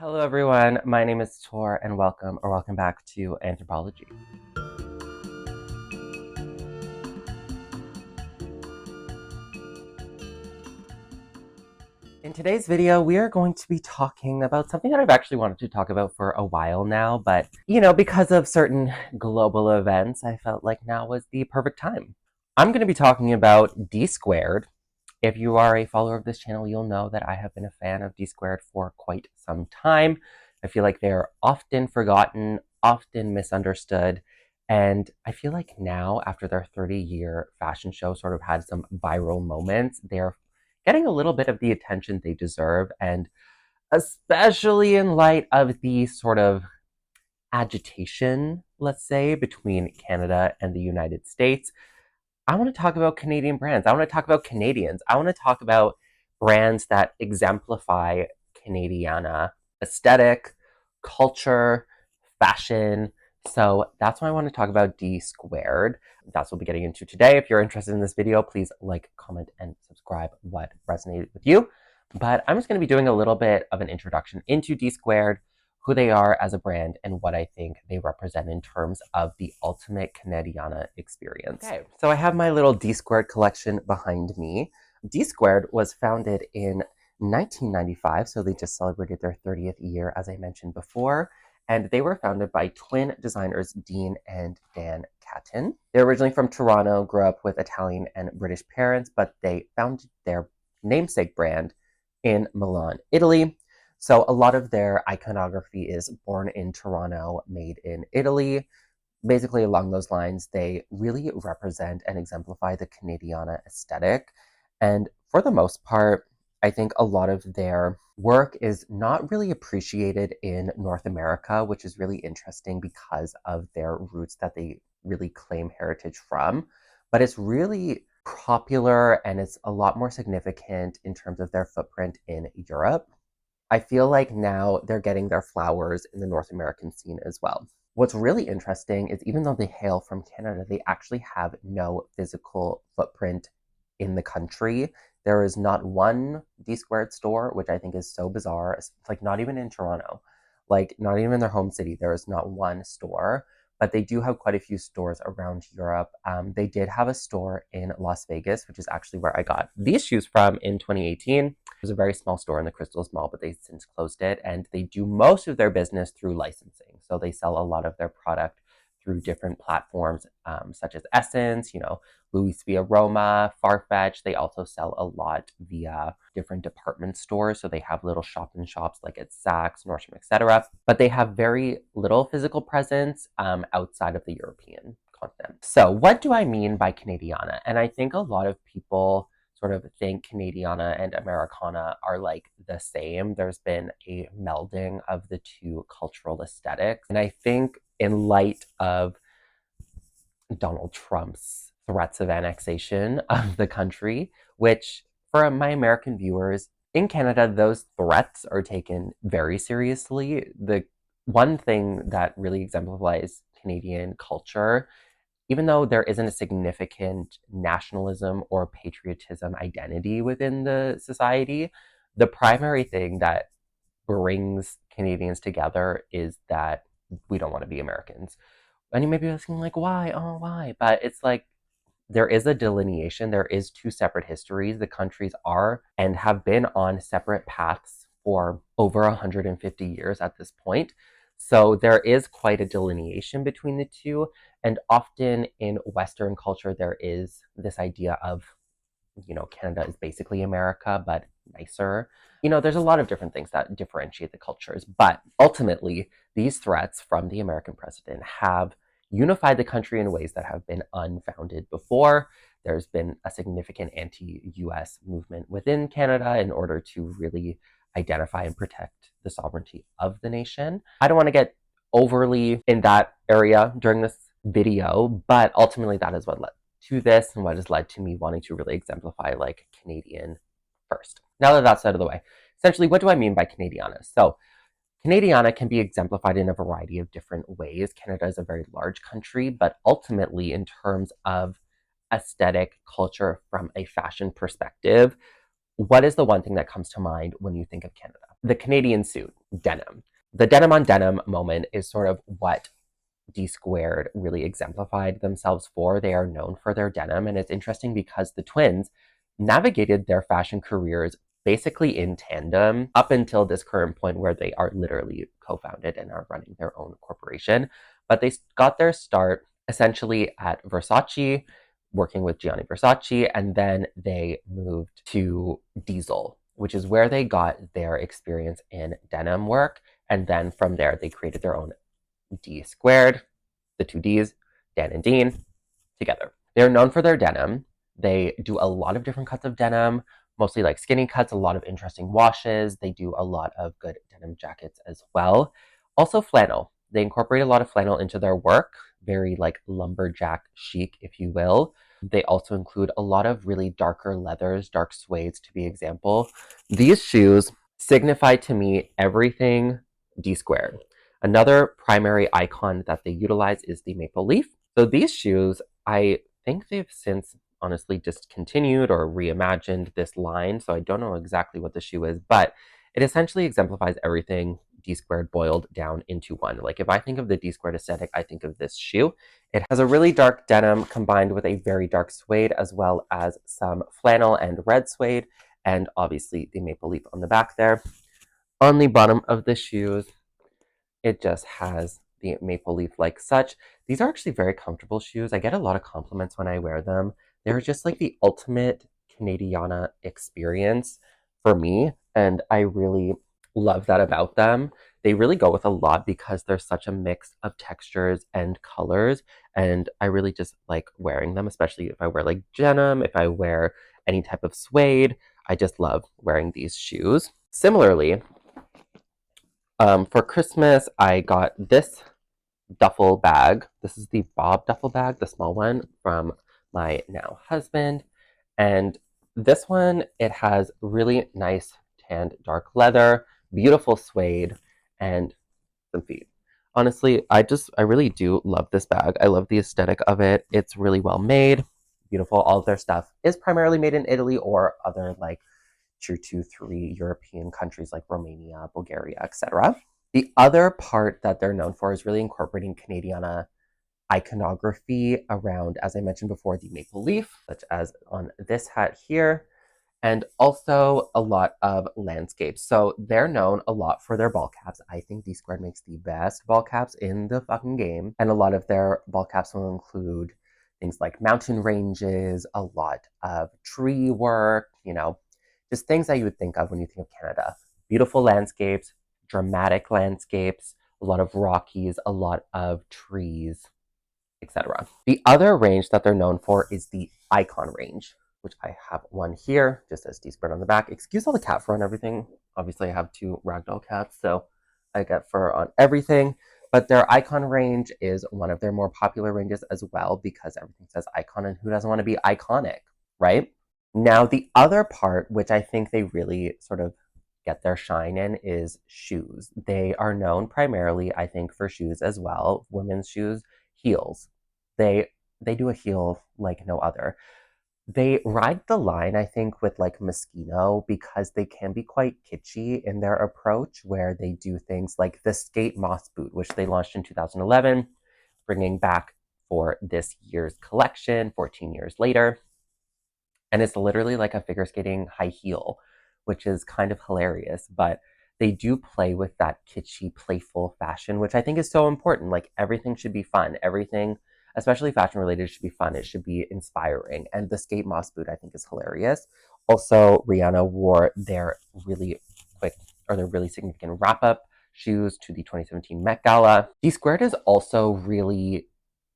Hello everyone, my name is Thor and welcome back to Anthropology. In today's video, we are going to be talking about something that I've actually wanted to talk about for a while now, but because of certain global events, I felt like now was the perfect time. I'm going to be talking about D squared. If you are a follower of this channel, you'll know that I have been a fan of D squared for quite some time. I feel like they're often forgotten, often misunderstood, and I feel like now, after their 30-year fashion show sort of had some viral moments, they're getting a little bit of the attention they deserve, and especially in light of the sort of agitation, let's say, between Canada and the United States. I want to talk about Canadian brands. I want to talk about Canadians. I want to talk about brands that exemplify Canadiana aesthetic, culture, fashion. So that's why I want to talk about D squared. That's what we'll be getting into today. If you're interested in this video, please like, comment, and subscribe what resonated with you. But I'm just going to be doing a little bit of an introduction into D squared, who they are as a brand, and what I think they represent in terms of the ultimate Canadiana experience. Okay, so I have my little D squared collection behind me. D squared was founded in 1995, so they just celebrated their 30th year, as I mentioned before, and they were founded by twin designers Dean and Dan Caten. They're originally from Toronto, grew up with Italian and British parents, but they founded their namesake brand in Milan, Italy. So a lot of their iconography is born in Toronto, made in Italy. Basically, along those lines, they really represent and exemplify the Canadiana aesthetic. And for the most part, I think a lot of their work is not really appreciated in North America, which is really interesting because of their roots that they really claim heritage from. But it's really popular and it's a lot more significant in terms of their footprint in Europe. I feel like now they're getting their flowers in the North American scene as well. What's really interesting is even though they hail from Canada, they actually have no physical footprint in the country. There is not one D squared store, which I think is so bizarre. It's like not even in Toronto, like not even in their home city. There is not one store, but they do have quite a few stores around Europe. They did have a store in Las Vegas, which is actually where I got these shoes from in 2018. It was a very small store in the Crystals Mall, but they since closed it, and they do most of their business through licensing. So they sell a lot of their product through different platforms, such as Essence, Louis via Roma, Farfetch. They also sell a lot via different department stores. So they have little shop-in-shops like at Saks, Nordstrom, etc. But they have very little physical presence outside of the European continent. So what do I mean by Canadiana? And I think a lot of people sort of think Canadiana and Americana are like the same. There's been a melding of the two cultural aesthetics. And I think in light of Donald Trump's threats of annexation of the country, which for my American viewers, in Canada, those threats are taken very seriously. The one thing that really exemplifies Canadian culture, even though there isn't a significant nationalism or patriotism identity within the society, the primary thing that brings Canadians together is that we don't want to be Americans. And you may be asking, like, why? Oh, why? But it's like, there is a delineation. There is two separate histories. The countries are and have been on separate paths for over 150 years at this point. So there is quite a delineation between the two. And often in Western culture, there is this idea of, Canada is basically America, but nicer. There's a lot of different things that differentiate the cultures. But ultimately, these threats from the American president have unified the country in ways that have been unfounded before. There's been a significant anti-US movement within Canada in order to really identify and protect the sovereignty of the nation. I don't want to get overly in that area during this video, but ultimately that is what led to this and what has led to me wanting to really exemplify like Canadian first. Now that that's out of the way, essentially, what do I mean by Canadiana? So Canadiana can be exemplified in a variety of different ways. Canada is a very large country, but ultimately in terms of aesthetic culture from a fashion perspective, what is the one thing that comes to mind when you think of Canada? the Canadian suit, denim. The denim on denim moment is sort of what DSQUARED really exemplified themselves for. They are known for their denim, and it's interesting because the twins navigated their fashion careers basically in tandem up until this current point where they are literally co-founded and are running their own corporation. But they got their start essentially at Versace, working with Gianni Versace, and then they moved to Diesel, which is where they got their experience in denim work. And then from there, they created their own DSQUARED, the two Ds, Dan and Dean, together. They're known for their denim. They do a lot of different cuts of denim, mostly like skinny cuts, a lot of interesting washes. They do a lot of good denim jackets as well. Also flannel. They incorporate a lot of flannel into their work, very like lumberjack chic, if you will. They also include a lot of really darker leathers, dark suedes to be example. These shoes signify to me everything DSQUARED. Another primary icon that they utilize is the maple leaf. So these shoes, I think they've since honestly discontinued or reimagined this line. So I don't know exactly what the shoe is, but it essentially exemplifies everything DSQUARED boiled down into one. Like if I think of the DSQUARED aesthetic, I think of this shoe. It has a really dark denim combined with a very dark suede, as well as some flannel and red suede, and obviously the maple leaf on the back there. On the bottom of the shoes, it just has the maple leaf like such. These are actually very comfortable shoes. I get a lot of compliments when I wear them. They're just like the ultimate Canadiana experience for me, and I really love that about them. They really go with a lot because they're such a mix of textures and colors, and I really just like wearing them, especially if I wear like denim, if I wear any type of suede. I just love wearing these shoes. Similarly, for Christmas, I got this duffel bag. This is the Bob duffel bag, the small one from my now husband. And this one, it has really nice tanned dark leather, beautiful suede, and some feet. Honestly, I really do love this bag. I love the aesthetic of it. It's really well made, beautiful. All of their stuff is primarily made in Italy or other like tier 2, 3 European countries like Romania, Bulgaria, etc. The other part that they're known for is really incorporating Canadiana iconography around, as I mentioned before, the maple leaf, such as on this hat here, and also a lot of landscapes. So they're known a lot for their ball caps. I think DSQUARED makes the best ball caps in the fucking game. And a lot of their ball caps will include things like mountain ranges, a lot of tree work, just things that you would think of when you think of Canada. Beautiful landscapes, dramatic landscapes, a lot of Rockies, a lot of trees, etc. The other range that they're known for is the Icon range, which I have one here, just as DSQUARED on the back. Excuse all the cat fur and everything. Obviously, I have 2 ragdoll cats, so I get fur on everything. But their Icon range is one of their more popular ranges as well because everything says Icon, and who doesn't want to be iconic, right? Now, the other part, which I think they really sort of get their shine in, is shoes. They are known primarily, I think, for shoes as well. Women's shoes, heels. They do a heel like no other. They ride the line, I think, with like Moschino because they can be quite kitschy in their approach, where they do things like the skate moss boot, which they launched in 2011, bringing back for this year's collection 14 years later. And it's literally like a figure skating high heel, which is kind of hilarious. But they do play with that kitschy, playful fashion, which I think is so important. Like everything should be fun. Everything, especially fashion related, should be fun. It should be inspiring. And the skate moss boot, I think, is hilarious. Also, Rihanna wore their really significant wrap-up shoes to the 2017 Met Gala. DSQUARED is also really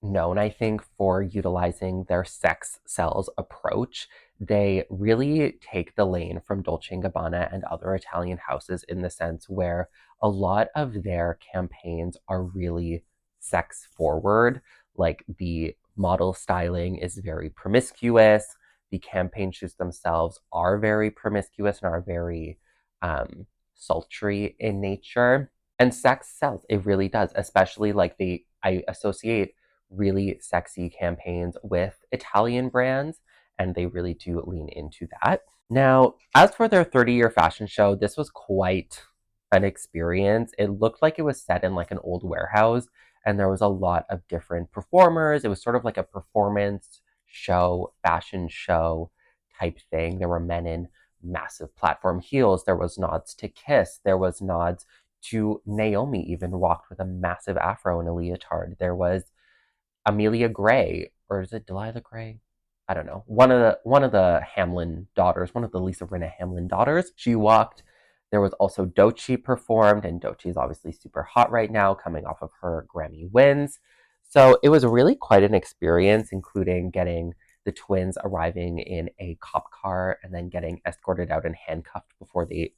known, I think, for utilizing their sex sells approach. They really take the lane from Dolce & Gabbana and other Italian houses in the sense where a lot of their campaigns are really sex forward. Like the model styling is very promiscuous. The campaign shoots themselves are very promiscuous and are very sultry in nature. And sex sells. It really does, especially like I associate really sexy campaigns with Italian brands, and they really do lean into that. Now, as for their 30-year fashion show, this was quite an experience. It looked like it was set in like an old warehouse, and there was a lot of different performers. It was sort of like a performance show, fashion show type thing. There were men in massive platform heels. There was nods to Kiss. There was nods to Naomi, even walked with a massive afro and a leotard. There was Amelia Gray, or is it Delilah Gray? I don't know. One of the Hamlin daughters, one of the Lisa Rinna Hamlin daughters. She walked. There was also Doechii performed, and Doechii is obviously super hot right now, coming off of her Grammy wins. So it was really quite an experience, including getting the twins arriving in a cop car and then getting escorted out and handcuffed before they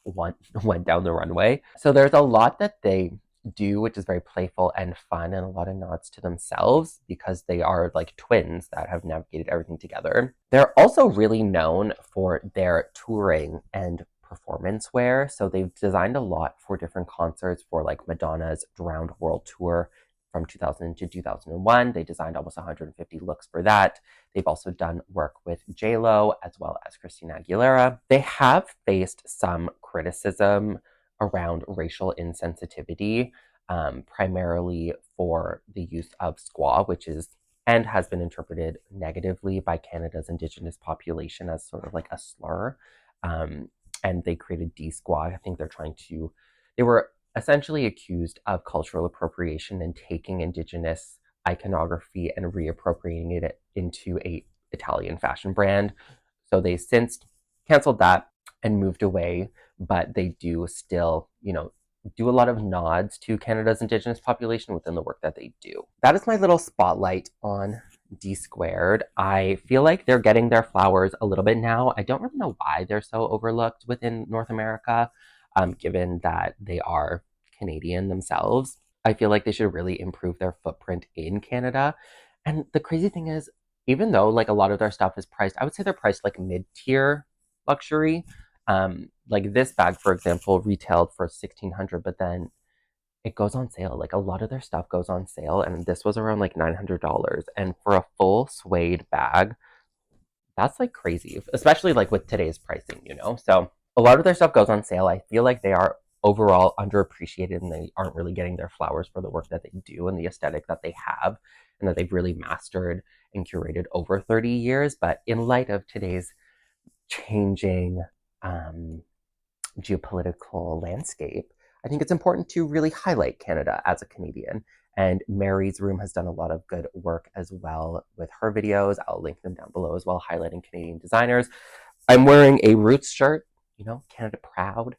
went down the runway. So there's a lot that they do, which is very playful and fun, and a lot of nods to themselves because they are like twins that have navigated everything together. They're also really known for their touring and performance wear. So they've designed a lot for different concerts for like Madonna's Drowned World Tour from 2000 to 2001. They designed almost 150 looks for that. They've also done work with J-Lo as well as Christina Aguilera. They have faced some criticism around racial insensitivity, primarily for the use of squaw, which is and has been interpreted negatively by Canada's Indigenous population as sort of like a slur. And they created DSQUARED. I think they were essentially accused of cultural appropriation and taking Indigenous iconography and reappropriating it into a Italian fashion brand. So they since canceled that and moved away, but they do still, do a lot of nods to Canada's Indigenous population within the work that they do. That is my little spotlight on DSQUARED. I feel like they're getting their flowers a little bit now. I don't really know why they're so overlooked within North America, given that they are Canadian themselves. I feel like they should really improve their footprint in Canada. And the crazy thing is, even though like a lot of their stuff is priced, I would say they're priced like mid-tier luxury. Like this bag, for example, retailed for $1,600, but then it goes on sale. Like a lot of their stuff goes on sale, and this was around like $900. And for a full suede bag, that's like crazy, especially like with today's pricing, So a lot of their stuff goes on sale. I feel like they are overall underappreciated and they aren't really getting their flowers for the work that they do and the aesthetic that they have and that they've really mastered and curated over 30 years. But in light of today's changing geopolitical landscape, I think it's important to really highlight Canada as a Canadian. And Mary's Room has done a lot of good work as well with her videos. I'll link them down below as well, highlighting Canadian designers. I'm wearing a Roots shirt, Canada proud.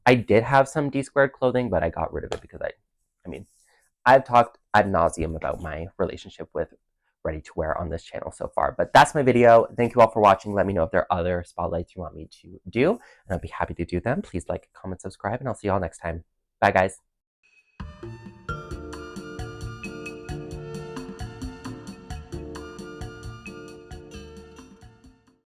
I did have some DSQUARED clothing, but I got rid of it because I've talked ad nauseum about my relationship with ready to wear on this channel so far. But that's my video. Thank you all for watching. Let me know if there are other spotlights you want me to do, and I'll be happy to do them. Please like, comment, subscribe, and I'll see you all next time. Bye, guys.